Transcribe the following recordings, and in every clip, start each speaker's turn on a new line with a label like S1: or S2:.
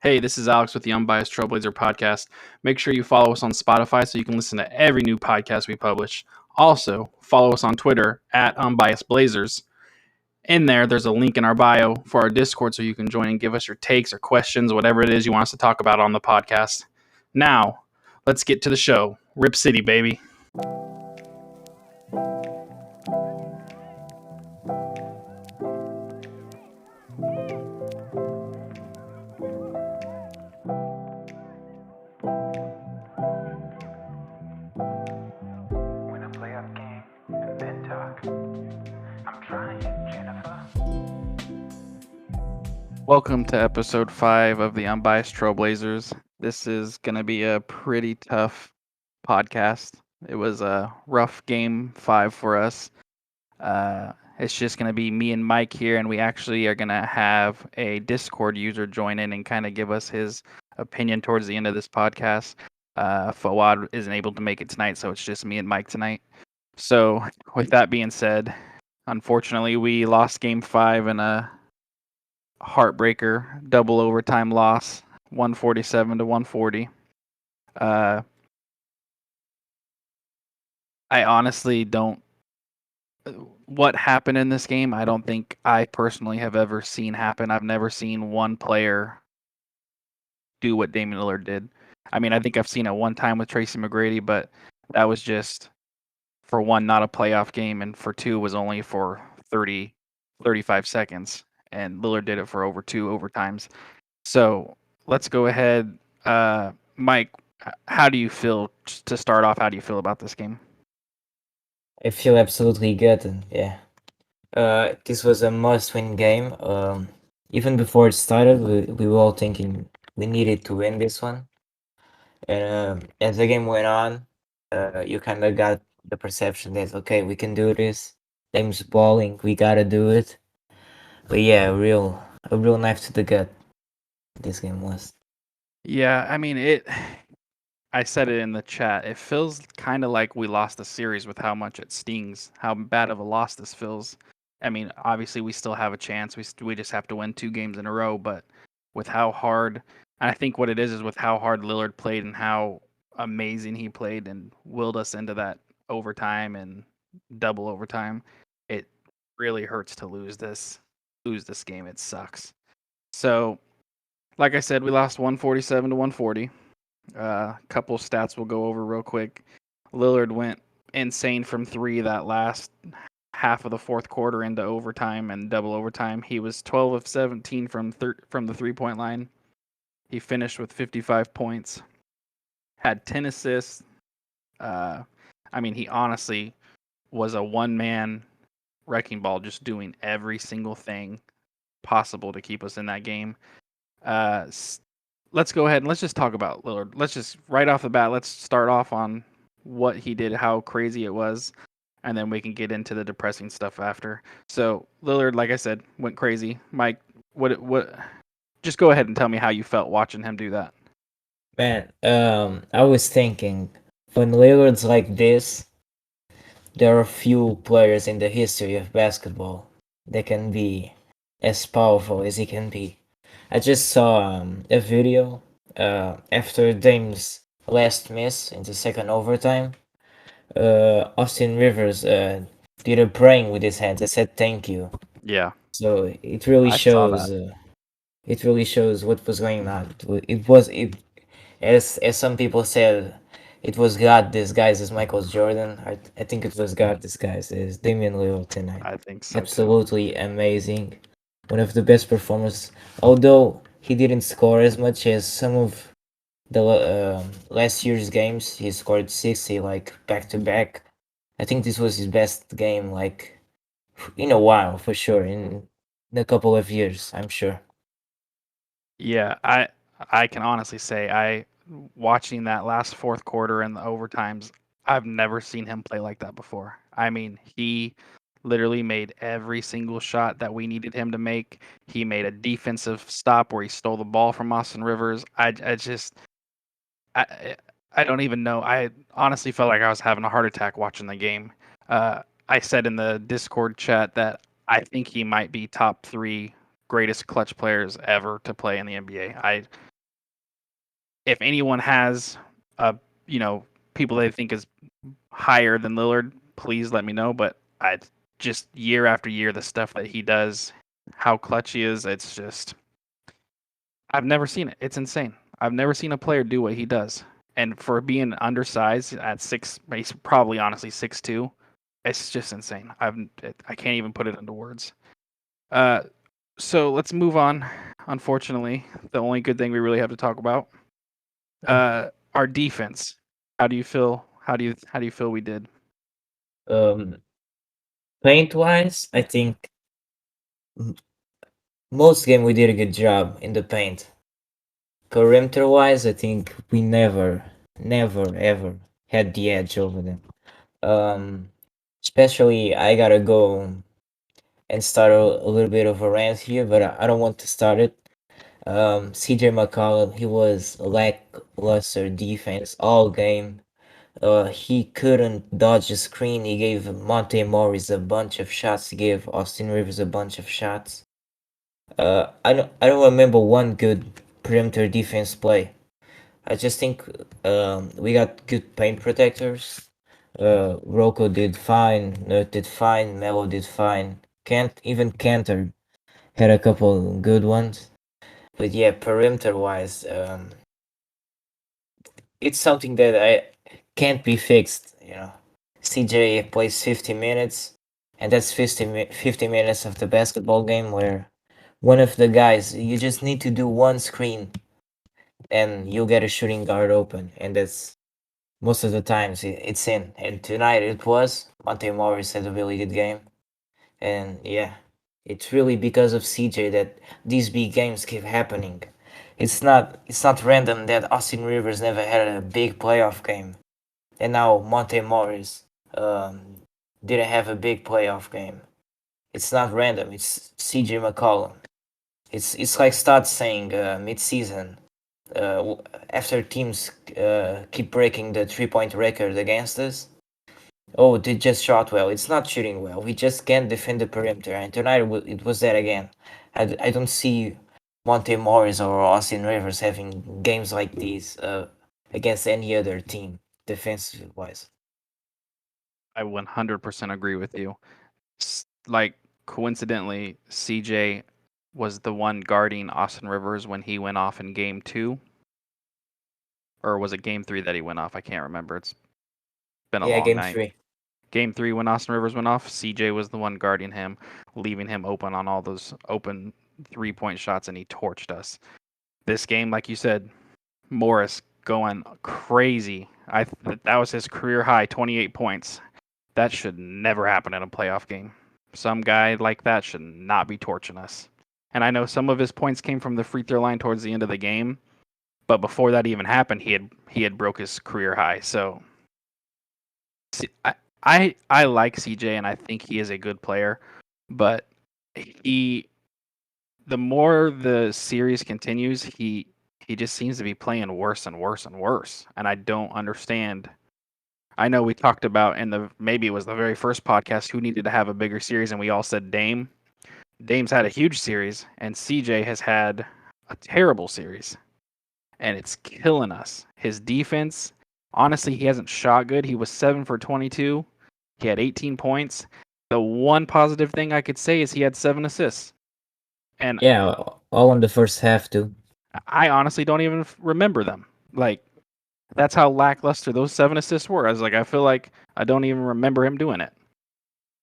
S1: Hey, this is Alex with the Unbiased Trailblazer podcast. Make sure you follow us on Spotify so you can listen to every new podcast we publish. Also, follow us on Twitter at Unbiased Blazers. In there's a link in our bio for our Discord so you can join and give us your takes or questions, whatever it is you want us to talk about on the podcast. Now, let's get to the show. Rip City, baby. Welcome to episode 5 of the Unbiased Trailblazers. This is going to be a pretty tough podcast. It was a rough game 5 for us. It's just going to be me and Mike here, and we actually are going to have a Discord user join in and kind of give us his opinion towards the end of this podcast. Fawad isn't able to make it tonight, so it's just me and Mike tonight. So, with that being said, unfortunately, we lost game 5 in a heartbreaker double overtime loss, 147 to 140. I honestly don't. What happened in this game, I don't think I personally have ever seen happen. I've never seen one player do what Damian Lillard did. I mean, I think I've seen it one time with Tracy McGrady, but that was just, for one, not a playoff game, and for two, was only for 35 seconds. And Lillard did it for over 2 overtimes. So let's go ahead. Mike, how do you feel to start off? How do you feel about this game?
S2: I feel absolutely good. Yeah. This was a must-win game. Even before it started, we were all thinking we needed to win this one. And as the game went on, you kind of got the perception that okay, we can do this. Dame's balling, we gotta do it. But yeah, a real knife to the gut. This game was.
S1: Yeah, I mean it. I said it in the chat. It feels kind of like we lost the series with how much it stings, how bad of a loss this feels. I mean, obviously we still have a chance. We just have to win 2 games in a row, but with how hard, I think what it is with how hard Lillard played and how amazing he played and willed us into that overtime and double overtime. It really hurts to lose this game. It sucks. So, like I said, we lost 147 to 140. Couple stats we'll go over real quick. Lillard went insane from 3 that last half of the fourth quarter into overtime and double overtime. He was 12 of 17 from the 3-point line. He finished with 55 points. Had 10 assists. I mean, he honestly was a one-man wrecking ball, just doing every single thing possible to keep us in that game. Let's go ahead and let's just talk about Lillard. Let's just right off the bat, let's start off on what he did, how crazy it was, and then we can get into the depressing stuff after. So Lillard, like I said, went crazy. Mike, what? Just go ahead and tell me how you felt watching him do that.
S2: Man, I was thinking when Lillard's like this, there are few players in the history of basketball that can be as powerful as he can be. I just saw a video after Dame's last miss in the second overtime. Austin Rivers did a praying with his hands. I said thank you.
S1: Yeah,
S2: So it really
S1: I saw that.
S2: shows. It really shows what was going on. It was it as some people said, it was God disguised as Michael Jordan. I think it was God disguised as Damian Lillard tonight.
S1: I think so too.
S2: Absolutely amazing. One of the best performers. Although he didn't score as much as some of the last year's games, he scored 60 like back to back. I think this was his best game like in a while for sure. In a couple of years, I'm sure.
S1: Yeah, I can honestly say I watching that last fourth quarter and the overtimes, I've never seen him play like that before. I mean, he literally made every single shot that we needed him to make. He made a defensive stop where he stole the ball from Austin Rivers. I just I I don't even know. I honestly felt like I was having a heart attack watching the game. I said in the Discord chat that I think he might be top 3 greatest clutch players ever to play in the NBA. if anyone has you know, people they think is higher than Lillard, please let me know. But I just year after year, the stuff that he does, how clutch he is, it's just I've never seen it. It's insane. I've never seen a player do what he does. And for being undersized at he's probably honestly 6'2". It's just insane. I can't even put it into words. So let's move on. Unfortunately, the only good thing we really have to talk about, our defense. How do you feel? How do you feel we did?
S2: Um, Paint wise, I think m- most game we did a good job in the paint. Perimeter wise, I think we never ever had the edge over them. Um, Especially I gotta go and start a little bit of a rant here, but I don't want to start it. CJ McCollum, he was lackluster defense all game. He couldn't dodge the screen. He gave Monte Morris a bunch of shots. He gave Austin Rivers a bunch of shots. I don't remember one good perimeter defense play. I just think we got good paint protectors. Rocco did fine. Nerd did fine. Melo did fine. Cantor had a couple good ones. But yeah, perimeter wise, it's something that I can't be fixed. CJ plays 50 minutes, and that's 50 minutes of the basketball game where one of the guys, you just need to do one screen and you'll get a shooting guard open, and that's most of the times it's in. And tonight it was. Monte Morris had a really good game, and yeah, it's really because of CJ that these big games keep happening. It's not random that Austin Rivers never had a big playoff game, and now Monte Morris didn't have a big playoff game. It's not random. It's CJ McCollum. It's like start saying mid-season uh, after teams keep breaking the 3-point record against us. Oh, they just shot well. It's not shooting well. We just can't defend the perimeter. And tonight it was that again. I don't see Monte Morris or Austin Rivers having games like these against any other team, defensive wise.
S1: I 100% agree with you. Like coincidentally, CJ was the one guarding Austin Rivers when he went off in game 2, or was it game 3 that he went off? I can't remember. It's been a
S2: Yeah,
S1: long
S2: game
S1: night.
S2: three.
S1: Game 3 when Austin Rivers went off, CJ was the one guarding him, leaving him open on all those open 3-point shots, and he torched us. This game, like you said, Morris going crazy. That was his career high, 28 points. That should never happen in a playoff game. Some guy like that should not be torching us. And I know some of his points came from the free throw line towards the end of the game, but before that even happened, he had broke his career high. So I like CJ and I think he is a good player, but he the more the series continues, he just seems to be playing worse and worse and worse, and I don't understand. I know we talked about in the maybe it was the very first podcast who needed to have a bigger series, and we all said Dame. Dame's had a huge series, and CJ has had a terrible series, and it's killing us. His defense, honestly, he hasn't shot good. He was 7 for 22. He had 18 points. The one positive thing I could say is he had 7 assists. And
S2: Yeah, all in the first half too.
S1: I honestly don't even remember them. Like, that's how lackluster those 7 assists were. I feel like I don't even remember him doing it.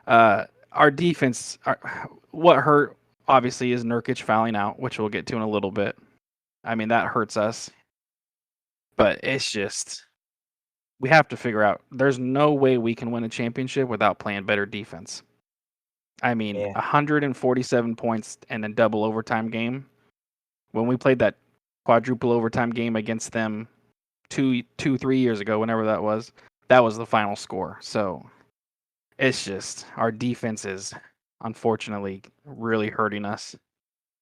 S1: Our defense, what hurt obviously is Nurkic fouling out, which we'll get to in a little bit. I mean, that hurts us, but it's just we have to figure out there's no way we can win a championship without playing better defense. I mean,
S2: Yeah.
S1: 147 points in a double overtime game. When we played that quadruple overtime game against them 3 years ago, whenever that was the final score. So it's just our defense is unfortunately really hurting us.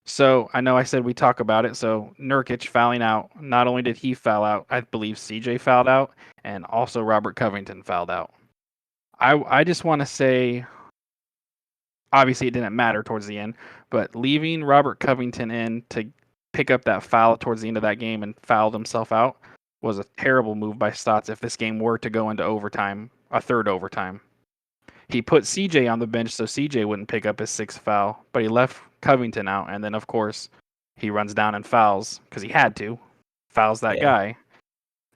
S1: So I know I said we talk about it. So Nurkic fouling out. Not only did he foul out, I believe CJ fouled out, and also Robert Covington fouled out. I just want to say, obviously it didn't matter towards the end, but leaving Robert Covington in to pick up that foul towards the end of that game and fouled himself out was a terrible move by Stotts if this game were to go into overtime, a third overtime. He put CJ on the bench so CJ wouldn't pick up his sixth foul, but he left Covington out, and then of course he runs down and fouls because he had to, fouls that guy,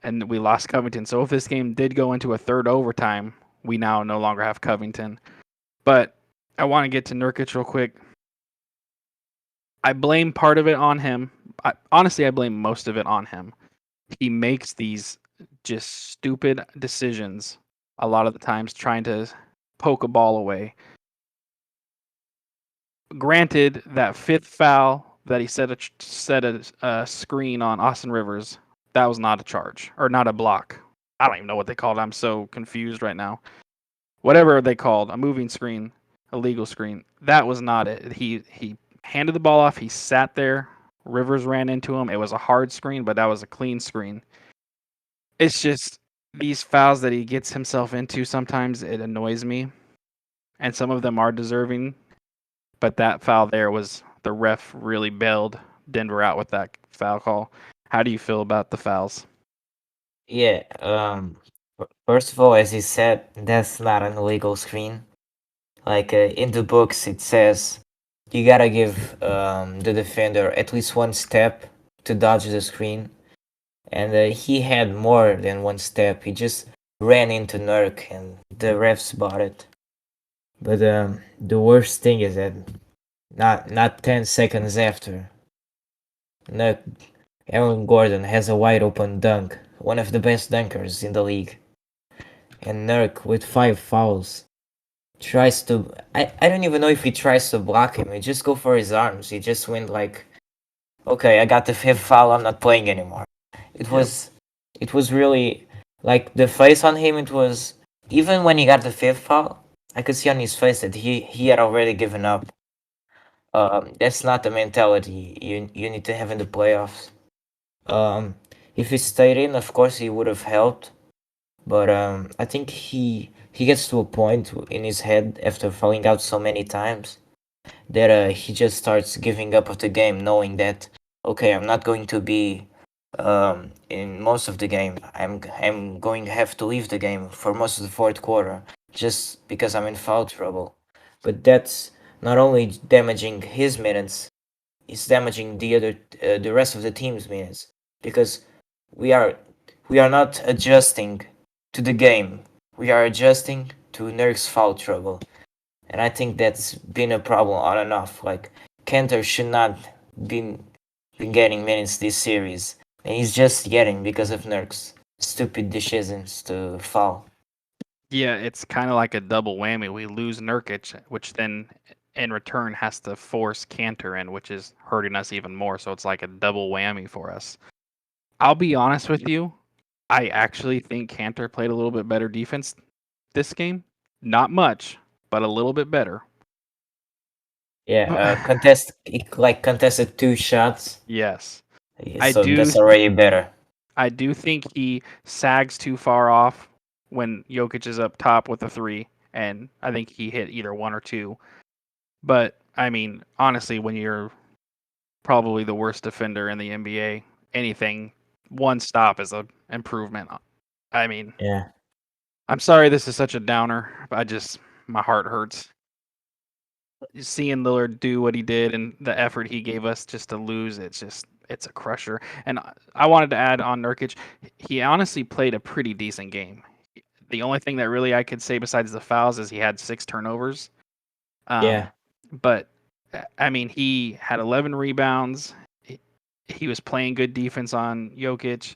S1: and we lost Covington. So if this game did go into a third overtime, we now no longer have Covington. But I want to get to Nurkic real quick. I blame part of it on him. Honestly, I blame most of it on him. He makes these just stupid decisions a lot of the times, trying to poke a ball away. Granted, that fifth foul that he set a screen on Austin Rivers, that was not a charge or not a block. I don't even know what they called it. I'm so confused right now. Whatever they called, a moving screen, a legal screen, that was not it. He handed the ball off. He sat there. Rivers ran into him. It was a hard screen, but that was a clean screen. It's just these fouls that he gets himself into, sometimes it annoys me. And some of them are deserving. But that foul there was, the ref really bailed Denver out with that foul call. How do you feel about the fouls?
S2: Yeah, first of all, as you said, that's not an illegal screen. Like in the books, it says you gotta give the defender at least one step to dodge the screen, and he had more than one step. He just ran into Nurk, and the refs spotted. But the worst thing is that not 10 seconds after, Nurk, Aaron Gordon has a wide open dunk, one of the best dunkers in the league, and Nurk with 5 fouls tries to. I don't even know if he tries to block him. He just go for his arms. He just went like, okay, I got the 5th foul. I'm not playing anymore. It was really like the face on him. It was, even when he got the 5th foul, I could see on his face that he had already given up. That's not the mentality you need to have in the playoffs. If he stayed in, of course he would have helped. But I think he gets to a point in his head after falling out so many times that he just starts giving up of the game, knowing that, okay, I'm not going to be in most of the game. I'm going to have to leave the game for most of the fourth quarter just because I'm in foul trouble. But that's not only damaging his minutes, it's damaging the rest of the team's minutes, because we are not adjusting to the game. We are adjusting to Nurk's foul trouble. And I think that's been a problem on and off. Like, Kanter should not been getting minutes this series. And he's just getting because of Nurk's stupid decisions to foul.
S1: Yeah, it's kind of like a double whammy. We lose Nurkic, which then in return has to force Kanter in, which is hurting us even more. So it's like a double whammy for us. I'll be honest with you. I actually think Kanter played a little bit better defense this game. Not much, but a little bit better.
S2: Yeah, contested 2 shots.
S1: Yes.
S2: Yeah, so that's already better.
S1: I do think he sags too far off when Jokic is up top with a 3, and I think he hit either 1 or 2. But, I mean, honestly, when you're probably the worst defender in the NBA, anything, one stop is an improvement. I mean,
S2: yeah.
S1: I'm sorry this is such a downer, but my heart hurts. Seeing Lillard do what he did and the effort he gave us just to lose, it's a crusher. And I wanted to add on Nurkic, he honestly played a pretty decent game. The only thing that really I could say besides the fouls is he had 6 turnovers.
S2: Yeah.
S1: But, I mean, he had 11 rebounds. He was playing good defense on Jokic.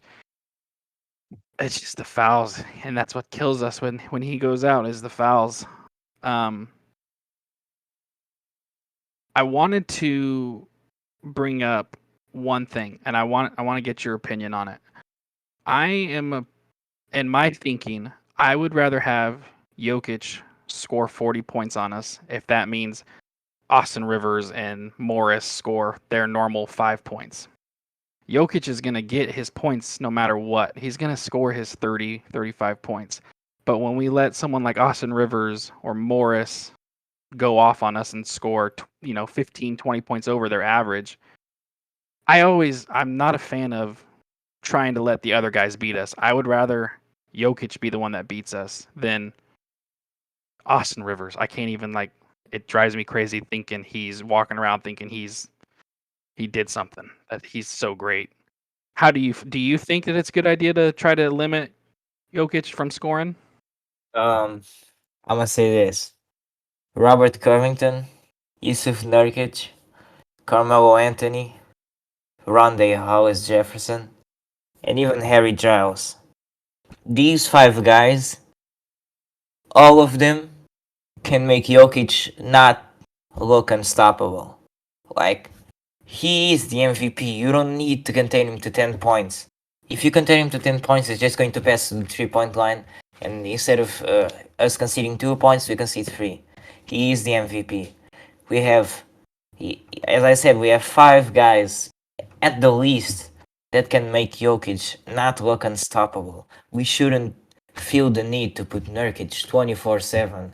S1: It's just the fouls, and that's what kills us when he goes out, is the fouls. I wanted to bring up one thing, and I want to get your opinion on it. In my thinking, I would rather have Jokic score 40 points on us if that means Austin Rivers and Morris score their normal 5 points. Jokic is going to get his points no matter what. He's going to score his 30, 35 points. But when we let someone like Austin Rivers or Morris go off on us and score, 15, 20 points over their average, I'm not a fan of trying to let the other guys beat us. I would rather Jokic be the one that beats us than Austin Rivers. I can't even like. It drives me crazy thinking he's walking around thinking he did something, that he's so great. How do you think that it's a good idea to try to limit Jokic from scoring?
S2: I'm gonna say this: Robert Covington, Yusuf Nurkic, Carmelo Anthony, Rondé Hollis Jefferson, and even Harry Giles. These five guys, all of them, can make Jokic not look unstoppable. Like, he is the MVP. You don't need to contain him to 10 points. If you contain him to 10 points, he's just going to pass to the 3 point line. And instead of us conceding 2 points, we concede 3. He is the MVP. We have, as I said, we have five guys at the least that can make Jokic not look unstoppable. We shouldn't feel the need to put Nurkic 24/7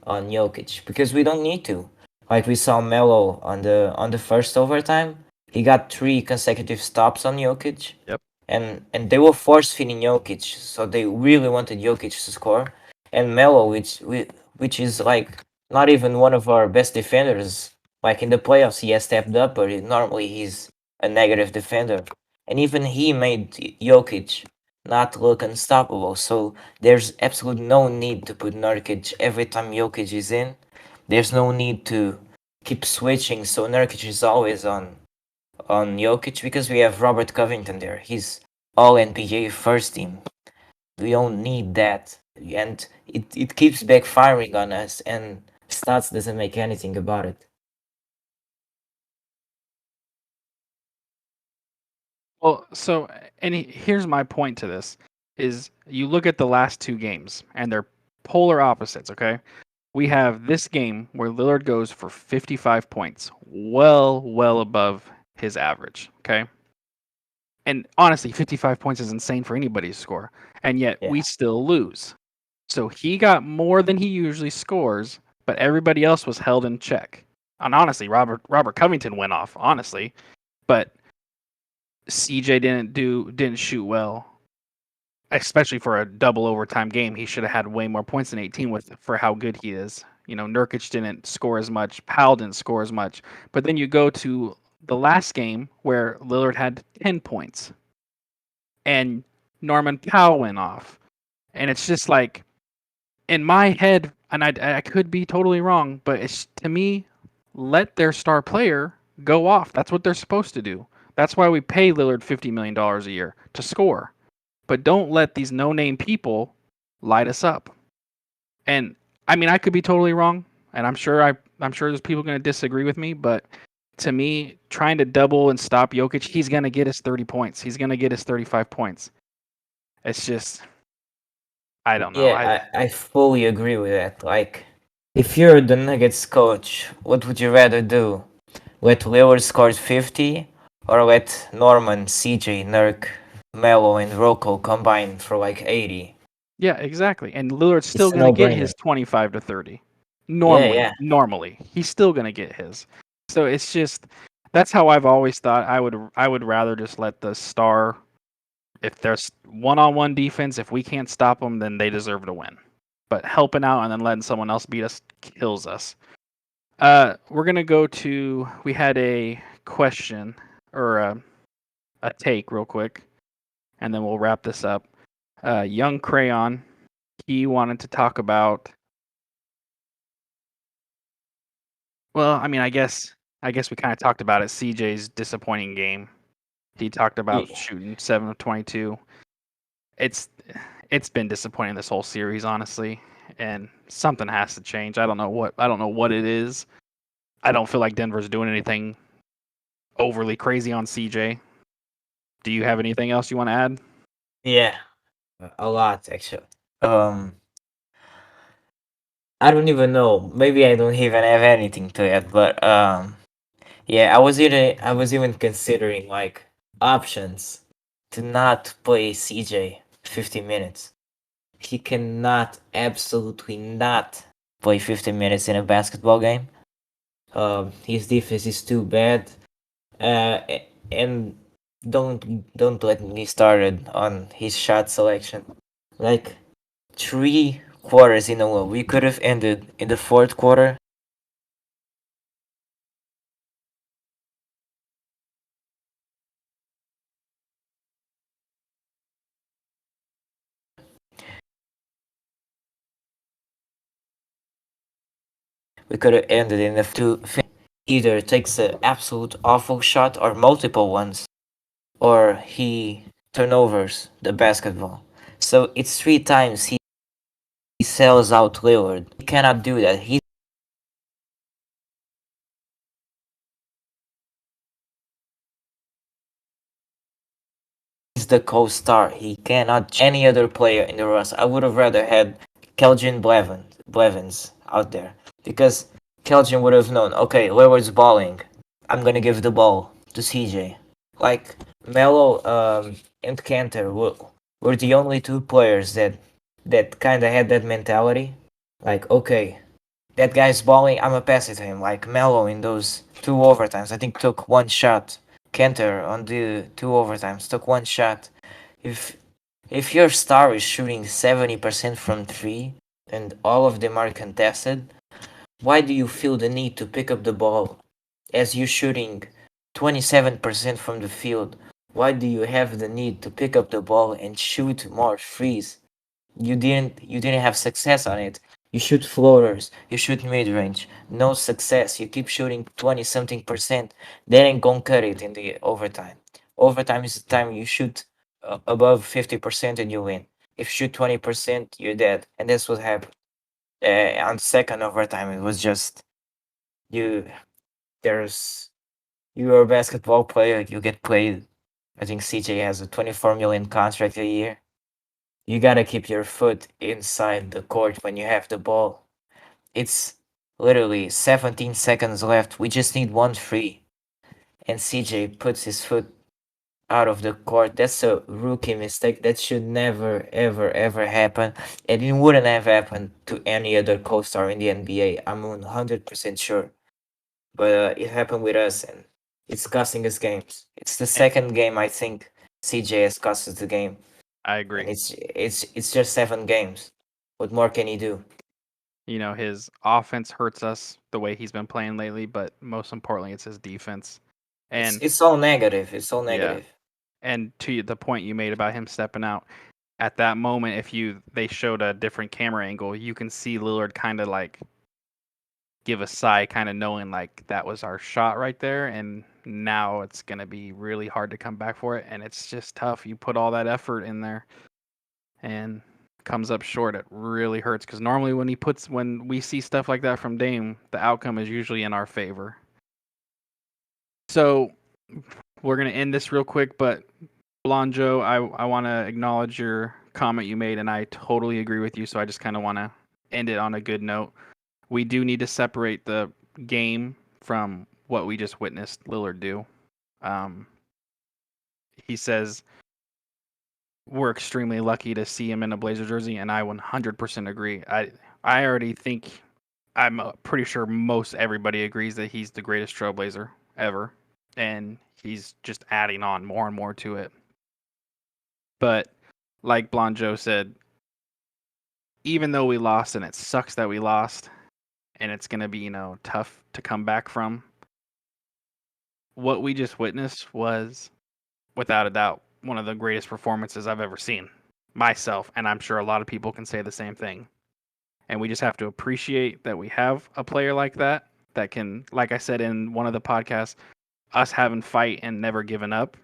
S2: on Jokic because we don't need to. Like we saw Melo on the first overtime, he got 3 consecutive stops on Jokic.
S1: Yep.
S2: And they were force feeding Jokic, so they really wanted Jokic to score. And Melo, which is like not even one of our best defenders, like in the playoffs he has stepped up, but normally he's a negative defender. And even he made Jokic not look unstoppable. So there's absolutely no need to put Nurkic every time Jokic is in. There's no need to keep switching so Nurkic is always on Jokic because we have Robert Covington there. He's all NBA first team. We don't need that. And it keeps backfiring on us and Stats doesn't make anything about it.
S1: Well, so here's my point to this: is you look at the last two games and they're polar opposites. Okay, we have this game where Lillard goes for 55 points, well above his average. Okay, and honestly, 55 points is insane for anybody to score, and yet we
S2: Yeah.
S1: still lose. So he got more than he usually scores, but everybody else was held in check. And honestly, Robert Covington went off, honestly, but CJ didn't shoot well, especially for a double overtime game. He should have had way more points than 18 with for how good he is. You know, Nurkic didn't score as much, Powell didn't score as much. But then you go to the last game where Lillard had 10 points and Norman Powell went off. And it's just like in my head, and I could be totally wrong, but it's to me, let their star player go off. That's what they're supposed to do. That's why we pay Lillard $50 million a year to score. But don't let these no-name people light us up. And I mean, I could be totally wrong, and I'm sure there's people going to disagree with me, but to me, trying to double and stop Jokic, he's going to get his 30 points. He's going to get his 35 points. It's just I don't know.
S2: Yeah, I fully agree with that. Like, if you're the Nuggets coach, what would you rather do? Let Lillard score 50 or let Norman, CJ, Nurk, Melo, and Rocco combine for like 80?
S1: Yeah, exactly. And Lillard's still
S2: It's a
S1: going to get
S2: no-brainer.
S1: his 25 to 30.
S2: Yeah.
S1: Normally, he's still going to get his. So it's just that's how I've always thought. I would rather just let the star, if there's one-on-one defense, if we can't stop them, then they deserve to win. But helping out and then letting someone else beat us kills us. We're gonna go to. We had a question or a take real quick, and then we'll wrap this up. Young Crayon, he wanted to talk about. Well, I mean, I guess we kind of talked about it. CJ's disappointing game. He talked about
S2: Yeah.
S1: shooting 7 of 22. It's it's been disappointing this whole series, honestly, and something has to change. I don't know what it is. I don't feel like Denver's doing anything overly crazy on CJ. Do you have anything else you want to add?
S2: Yeah, a lot actually. I don't even know. Maybe I don't even have anything to add, but yeah, I was even considering like options to not play CJ 50 minutes. He cannot absolutely not play 50 minutes in a basketball game. His defense is too bad. Uh, And don't let me started on his shot selection. Like 3 quarters in a row, we could have ended in the fourth quarter. We could have ended in the two. Either takes an absolute awful shot or multiple ones, or he turnovers the basketball. So it's 3 times he sells out Lillard. He cannot do that. He's the co-star. He cannot any other player in the roster. I would have rather had Keldon Blevins out there because Keldon would have known. Okay, Lillard's balling. I'm gonna give the ball to CJ. Like Melo and Cantor were the only two players that kind of had that mentality. Like, okay, that guy's balling, I'm gonna pass it to him. Like Melo in those 2 overtimes, I think took one shot. Cantor on the 2 overtimes took one shot. If if your star is shooting 70% from three and all of them are contested, why do you feel the need to pick up the ball as you're shooting 27% from the field? Why do you have the need to pick up the ball and shoot more threes? You didn't have success on it. You shoot floaters, you shoot mid range, no success. You keep shooting 20 something percent, then ain't gonna cut it in the overtime. Overtime is the time you shoot above 50% and you win. If you shoot 20%, you're dead, and that's what happened. On second overtime, it was just you. There's you're a basketball player, you get paid. I think CJ has a 24 million contract a year. You gotta keep your foot inside the court when you have the ball. It's literally 17 seconds left. We just need one free. And CJ puts his foot out of the court. That's a rookie mistake. That should never, ever, ever happen. And it wouldn't have happened to any other co star in the NBA. I'm 100% sure. But it happened with us, and it's costing us games. It's the second game I think CJ has cost us the game.
S1: I
S2: And
S1: agree.
S2: it's just 7 games. What more can he do?
S1: You know, his offense hurts us the way he's been playing lately, but most importantly, it's his defense.
S2: It's
S1: And
S2: it's all negative. It's all
S1: yeah,
S2: negative.
S1: and to the point you made about him stepping out, at that moment, if they showed a different camera angle, you can see Lillard kind of like give a sigh, kind of knowing like that was our shot right there, and now it's gonna be really hard to come back for it, and it's just tough. You put all that effort in there, and comes up short. It really hurts because normally when we see stuff like that from Dame, the outcome is usually in our favor. So we're gonna end this real quick, but Blonde Joe, I want to acknowledge your comment you made, and I totally agree with you. So I just kind of want to end it on a good note. We do need to separate the game from what we just witnessed Lillard do. Um, he says we're extremely lucky to see him in a Blazer jersey, and I 100% agree. I already think I'm pretty sure most everybody agrees that he's the greatest Trailblazer ever, and he's just adding on more and more to it. But like Blonde Joe said, even though we lost, and it sucks that we lost, and it's gonna be tough to come back from. What we just witnessed was, without a doubt, one of the greatest performances I've ever seen myself, and I'm sure a lot of people can say the same thing. And we just have to appreciate that we have a player like that can, like I said in one of the podcasts, us having fight and never giving up.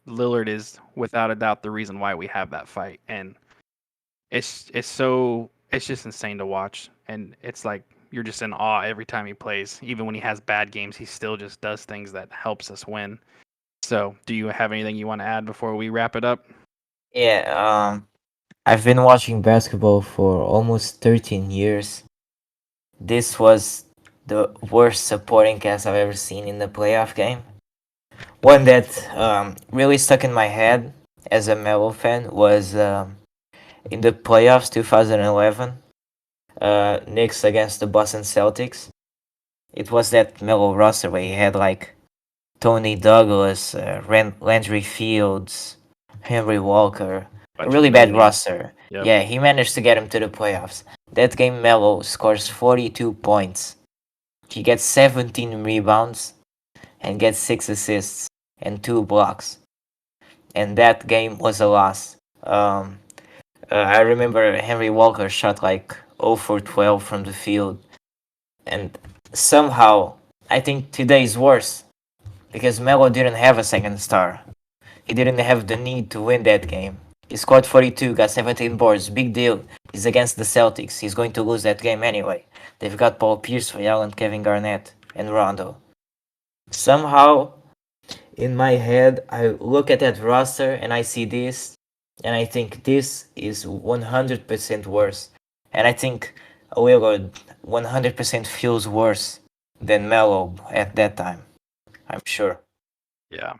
S1: Lillard is without a doubt the reason why we have that fight, and it's just insane to watch, and it's like you're just in awe every time he plays. Even when he has bad games, he still just does things that helps us win. So, do you have anything you want to add before we wrap it up?
S2: Yeah, I've been watching basketball for almost 13 years. This was the worst supporting cast I've ever seen in the playoff game. One that really stuck in my head as a Melo fan was in the playoffs 2011, Knicks against the Boston Celtics. It was that Melo roster where he had like Tony Douglas, Landry Fields, Henry Walker. A
S1: Bunch of
S2: really
S1: no
S2: bad
S1: names.
S2: roster.
S1: Yep.
S2: Yeah, he managed to get him to the playoffs. That game, Melo scores 42 points. He gets 17 rebounds and gets 6 assists and 2 blocks. And that game was a loss. I remember Henry Walker shot like 0 for 12 from the field. And somehow, I think today is worse because Melo didn't have a second star. He didn't have the need to win that game. He scored 42, got 17 boards. Big deal. He's against the Celtics. He's going to lose that game anyway. They've got Paul Pierce, Ray Allen, Kevin Garnett, and Rondo. Somehow, in my head, I look at that roster and I see this, and I think this is 100% worse. And I think Lillard 100% feels worse than Melo at that time. I'm sure.
S1: Yeah.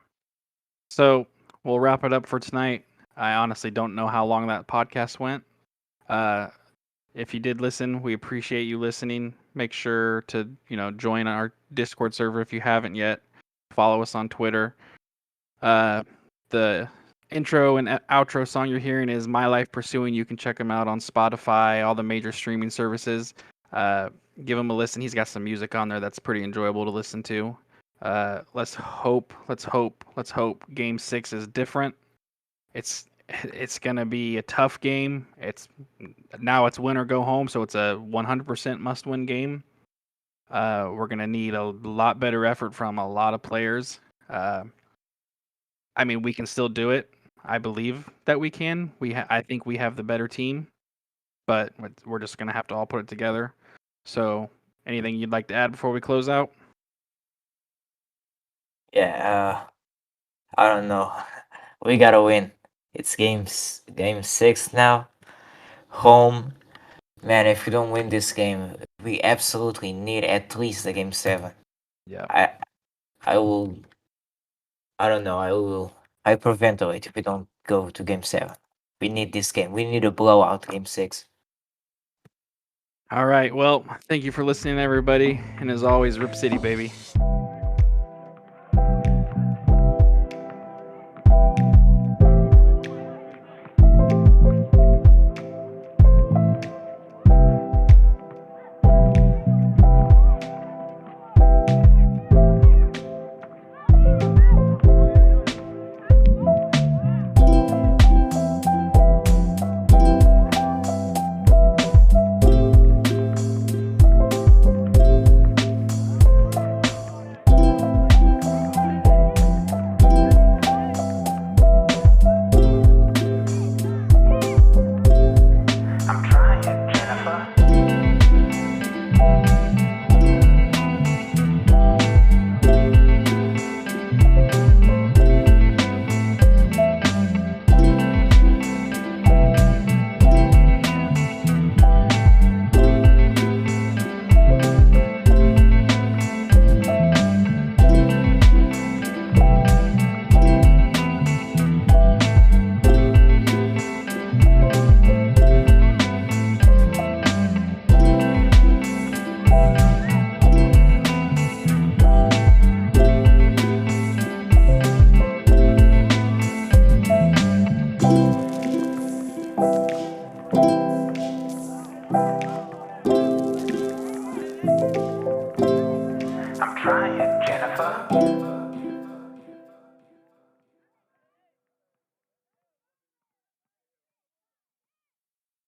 S1: So we'll wrap it up for tonight. I honestly don't know how long that podcast went. If you did listen, we appreciate you listening. Make sure to join our Discord server if you haven't yet. Follow us on Twitter. The intro and outro song you're hearing is My Life Pursuing. You can check him out on Spotify, all the major streaming services. Give him a listen. He's got some music on there that's pretty enjoyable to listen to. Let's hope Game 6 is different. It's gonna be a tough game. It's win or go home, so it's a 100% must-win game. We're gonna need a lot better effort from a lot of players. I mean, we can still do it. I believe that we can. I think we have the better team, but we're just gonna have to all put it together. So, anything you'd like to add before we close out?
S2: Yeah, I don't know. We gotta win. It's game 6 now. Home. Man, if we don't win this game, we absolutely need at least a game 7.
S1: Yeah.
S2: I will. I don't know. I will hyperventilate if we don't go to game 7. We need this game. We need a blowout game 6.
S1: All right. Well, thank you for listening, everybody. And as always, Rip City, baby.